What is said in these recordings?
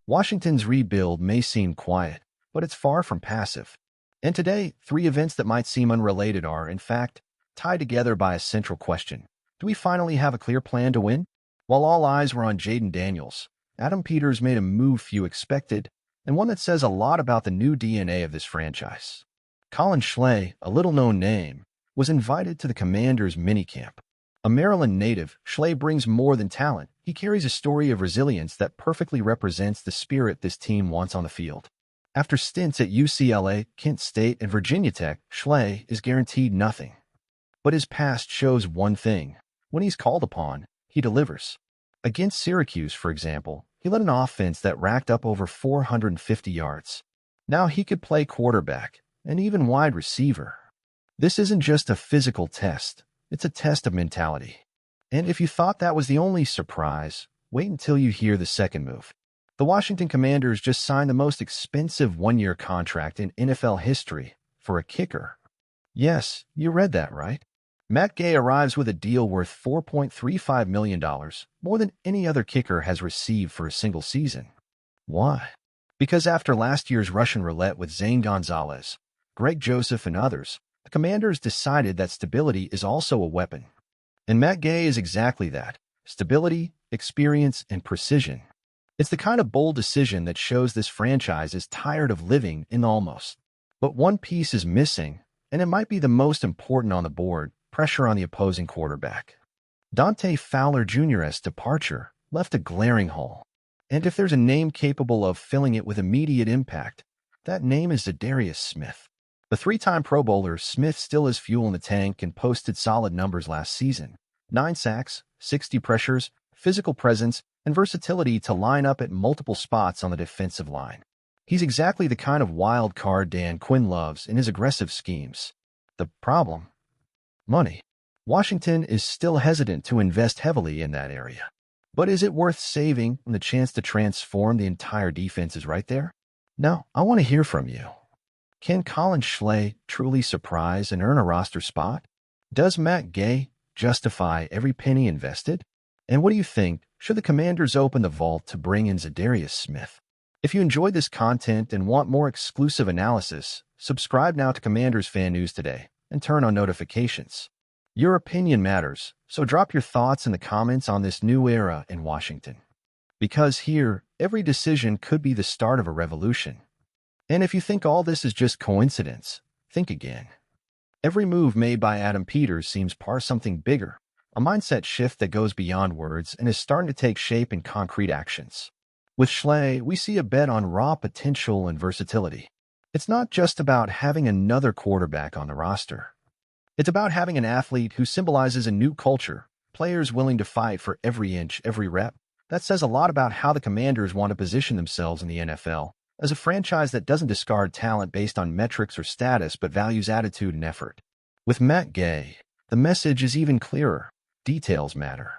Washington's rebuild may seem quiet, but it's far from passive. And today, three events that might seem unrelated are, in fact, tied together by a central question. Do we finally have a clear plan to win? While all eyes were on Jaden Daniels, Adam Peters made a move few expected, and one that says a lot about the new DNA of this franchise. Colin Schley, a little-known name, was invited to the Commanders' minicamp. A Maryland native, Schley brings more than talent. He carries a story of resilience that perfectly represents the spirit this team wants on the field. After stints at UCLA, Kent State, and Virginia Tech, Schley is guaranteed nothing. But his past shows one thing. When he's called upon, he delivers. Against Syracuse, for example, he led an offense that racked up over 450 yards. Now he could play quarterback and even wide receiver. This isn't just a physical test. It's a test of mentality. And if you thought that was the only surprise, wait until you hear the second move. The Washington Commanders just signed the most expensive one-year contract in NFL history for a kicker. Yes, you read that right. Matt Gay arrives with a deal worth $4.35 million, more than any other kicker has received for a single season. Why? Because after last year's Russian roulette with Zane Gonzalez, Greg Joseph, and others, the Commanders decided that stability is also a weapon. And Matt Gay is exactly that: stability, experience, and precision. It's the kind of bold decision that shows this franchise is tired of living in almost. But one piece is missing, and it might be the most important on the board: pressure on the opposing quarterback. Dante Fowler Jr.'s departure left a glaring hole. And if there's a name capable of filling it with immediate impact, that name is Zadarius Smith. The three-time Pro Bowler, Smith still has fuel in the tank and posted solid numbers last season. 9 sacks, 60 pressures, physical presence, and versatility to line up at multiple spots on the defensive line. He's exactly the kind of wild card Dan Quinn loves in his aggressive schemes. The problem? Money. Washington is still hesitant to invest heavily in that area. But is it worth saving when the chance to transform the entire defense is right there? Now, I want to hear from you. Can Colin Schley truly surprise and earn a roster spot? Does Matt Gay justify every penny invested? And what do you think? Should the Commanders open the vault to bring in Zadarius Smith? If you enjoyed this content and want more exclusive analysis, subscribe now to Commanders Fan News today and turn on notifications. Your opinion matters, so drop your thoughts in the comments on this new era in Washington. Because here, every decision could be the start of a revolution. And if you think all this is just coincidence, think again. Every move made by Adam Peters seems part of something bigger, a mindset shift that goes beyond words and is starting to take shape in concrete actions. With Schley, we see a bet on raw potential and versatility. It's not just about having another quarterback on the roster. It's about having an athlete who symbolizes a new culture, players willing to fight for every inch, every rep. That says a lot about how the Commanders want to position themselves in the NFL, as a franchise that doesn't discard talent based on metrics or status but values attitude and effort. With Matt Gay, the message is even clearer. Details matter.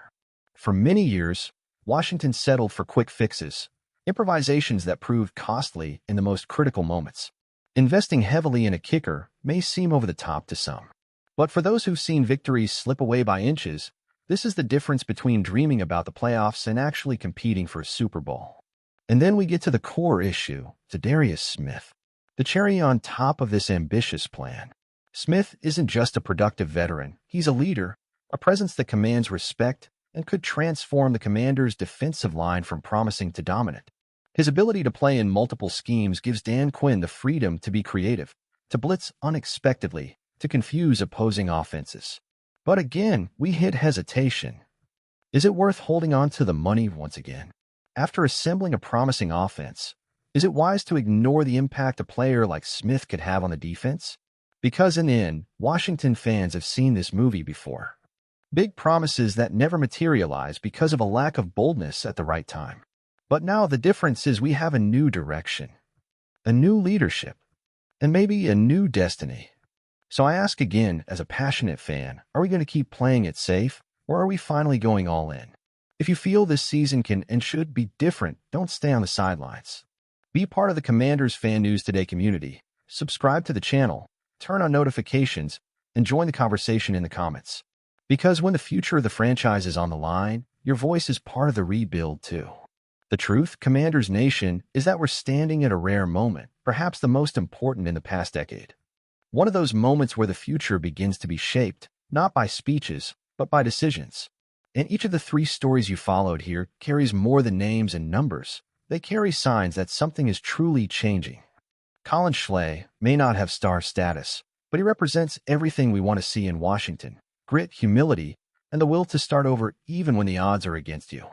For many years, Washington settled for quick fixes, improvisations that proved costly in the most critical moments. Investing heavily in a kicker may seem over the top to some. But for those who've seen victories slip away by inches, this is the difference between dreaming about the playoffs and actually competing for a Super Bowl. And then we get to the core issue, Zadarius Smith, the cherry on top of this ambitious plan. Smith isn't just a productive veteran. He's a leader, a presence that commands respect and could transform the Commanders' defensive line from promising to dominant. His ability to play in multiple schemes gives Dan Quinn the freedom to be creative, to blitz unexpectedly, to confuse opposing offenses. But again, we hit hesitation. Is it worth holding on to the money once again? After assembling a promising offense, is it wise to ignore the impact a player like Smith could have on the defense? Because in the end, Washington fans have seen this movie before. Big promises that never materialize because of a lack of boldness at the right time. But now the difference is we have a new direction, a new leadership, and maybe a new destiny. So I ask again, as a passionate fan, are we going to keep playing it safe, or are we finally going all in? If you feel this season can and should be different, don't stay on the sidelines. Be part of the Commanders Fan News Today community. Subscribe to the channel, turn on notifications, and join the conversation in the comments. Because when the future of the franchise is on the line, your voice is part of the rebuild too. The truth, Commanders Nation, is that we're standing at a rare moment, perhaps the most important in the past decade. One of those moments where the future begins to be shaped, not by speeches, but by decisions. And each of the three stories you followed here carries more than names and numbers. They carry signs that something is truly changing. Colin Schley may not have star status, but he represents everything we want to see in Washington: grit, humility, and the will to start over even when the odds are against you.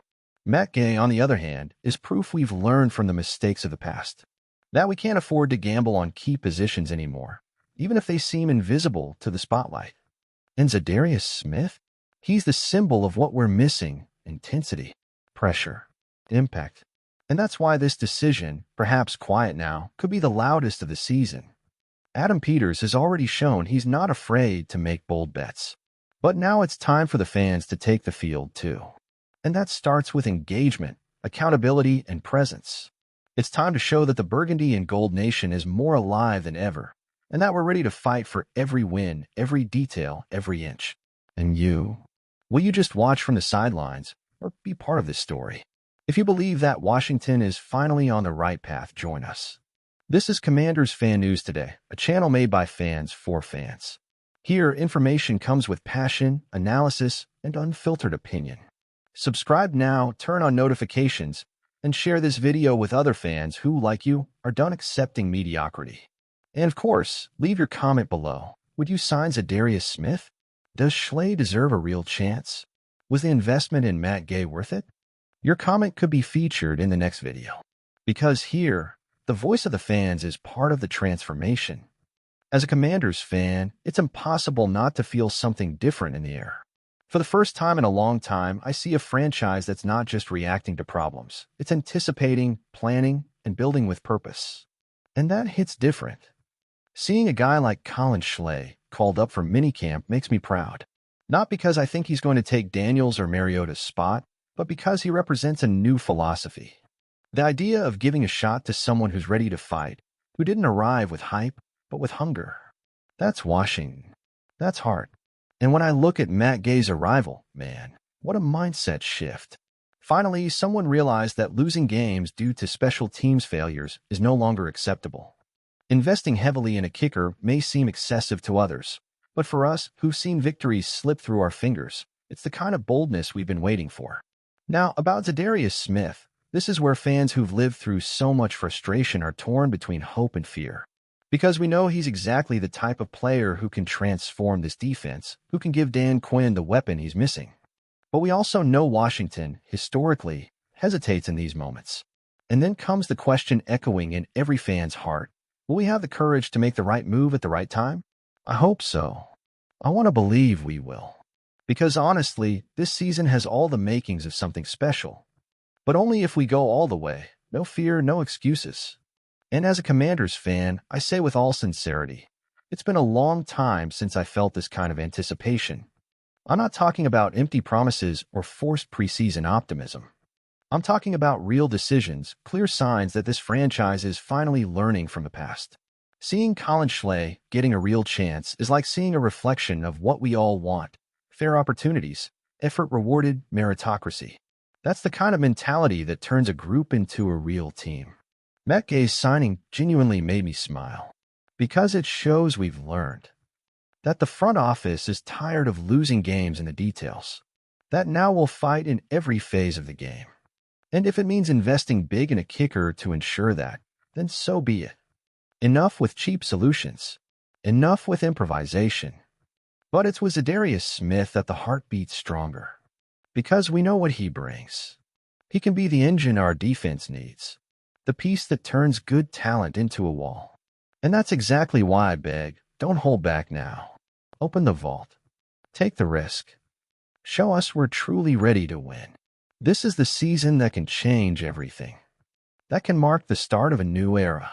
Matt Gay, on the other hand, is proof we've learned from the mistakes of the past. That we can't afford to gamble on key positions anymore, even if they seem invisible to the spotlight. And Zadarius Smith? He's the symbol of what we're missing: intensity, pressure, impact. And that's why this decision, perhaps quiet now, could be the loudest of the season. Adam Peters has already shown he's not afraid to make bold bets. But now it's time for the fans to take the field too. And that starts with engagement, accountability, and presence. It's time to show that the Burgundy and Gold Nation is more alive than ever, and that we're ready to fight for every win, every detail, every inch. And you? Will you just watch from the sidelines or be part of this story? If you believe that Washington is finally on the right path, join us. This is Commanders Fan News Today, a channel made by fans for fans. Here, information comes with passion, analysis, and unfiltered opinion. Subscribe now, turn on notifications, and share this video with other fans who, like you, are done accepting mediocrity. And of course, leave your comment below. Would you sign Zadarius Smith? Does Schley deserve a real chance? Was the investment in Matt Gay worth it? Your comment could be featured in the next video. Because here, the voice of the fans is part of the transformation. As a Commanders fan, it's impossible not to feel something different in the air. For the first time in a long time, I see a franchise that's not just reacting to problems. It's anticipating, planning, and building with purpose. And that hits different. Seeing a guy like Colin Schley called up for minicamp makes me proud. Not because I think he's going to take Daniels or Mariota's spot, but because he represents a new philosophy. The idea of giving a shot to someone who's ready to fight, who didn't arrive with hype, but with hunger. That's Washington. That's heart. And when I look at Matt Gay's arrival, man, what a mindset shift. Finally, someone realized that losing games due to special teams failures is no longer acceptable. Investing heavily in a kicker may seem excessive to others, but for us, who've seen victories slip through our fingers, it's the kind of boldness we've been waiting for. Now, about Zadarius Smith, this is where fans who've lived through so much frustration are torn between hope and fear. Because we know he's exactly the type of player who can transform this defense, who can give Dan Quinn the weapon he's missing. But we also know Washington, historically, hesitates in these moments. And then comes the question echoing in every fan's heart: will we have the courage to make the right move at the right time? I hope so. I want to believe we will. Because honestly, this season has all the makings of something special. But only if we go all the way. No fear, no excuses. And as a Commanders fan, I say with all sincerity, it's been a long time since I felt this kind of anticipation. I'm not talking about empty promises or forced preseason optimism. I'm talking about real decisions, clear signs that this franchise is finally learning from the past. Seeing Colin Schley getting a real chance is like seeing a reflection of what we all want: fair opportunities, effort rewarded, meritocracy. That's the kind of mentality that turns a group into a real team. Matt Gay's signing genuinely made me smile, because it shows we've learned that the front office is tired of losing games in the details, that now we'll fight in every phase of the game. And if it means investing big in a kicker to ensure that, then so be it. Enough with cheap solutions. Enough with improvisation. But it's with Zadarius Smith that the heart beats stronger, because we know what he brings. He can be the engine our defense needs. The piece that turns good talent into a wall. And that's exactly why I beg, don't hold back now. Open the vault. Take the risk. Show us we're truly ready to win. This is the season that can change everything. That can mark the start of a new era.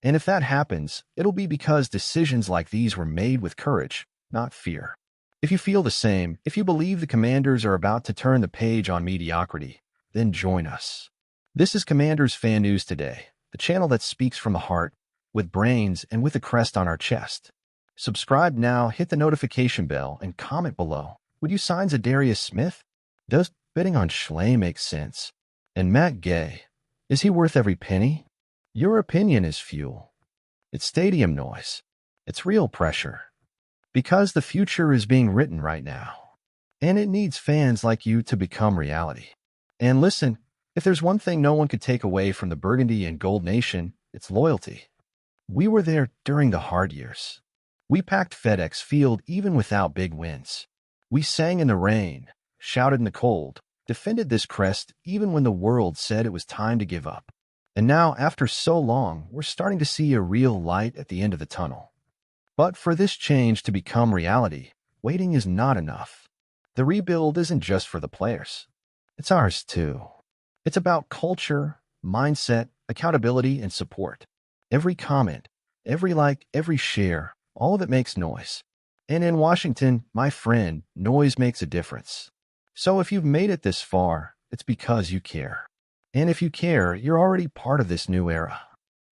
And if that happens, it'll be because decisions like these were made with courage, not fear. If you feel the same, if you believe the Commanders are about to turn the page on mediocrity, then join us. This is Commanders Fan News Today, the channel that speaks from the heart, with brains and with a crest on our chest. Subscribe now, hit the notification bell, and comment below. Would you sign Zadarius Smith? Does betting on Schley make sense? And Matt Gay, is he worth every penny? Your opinion is fuel. It's stadium noise. It's real pressure. Because the future is being written right now. And it needs fans like you to become reality. And listen, if there's one thing no one could take away from the Burgundy and Gold Nation, it's loyalty. We were there during the hard years. We packed FedEx Field even without big wins. We sang in the rain, shouted in the cold, defended this crest even when the world said it was time to give up. And now, after so long, we're starting to see a real light at the end of the tunnel. But for this change to become reality, waiting is not enough. The rebuild isn't just for the players. It's ours too. It's about culture, mindset, accountability, and support. Every comment, every like, every share, all of it makes noise. And in Washington, my friend, noise makes a difference. So if you've made it this far, it's because you care. And if you care, you're already part of this new era.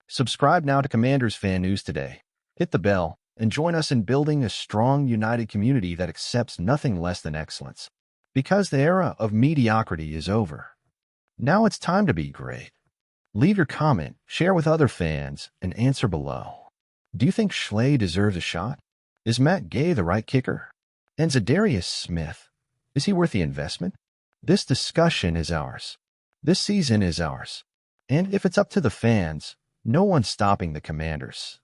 Subscribe now to Commanders Fan News today. Hit the bell and join us in building a strong, united community that accepts nothing less than excellence. Because the era of mediocrity is over. Now it's time to be great. Leave your comment, share with other fans, and answer below. Do you think Schley deserves a shot? Is Matt Gay the right kicker? And Zadarius Smith, is he worth the investment? This discussion is ours. This season is ours. And if it's up to the fans, no one's stopping the Commanders.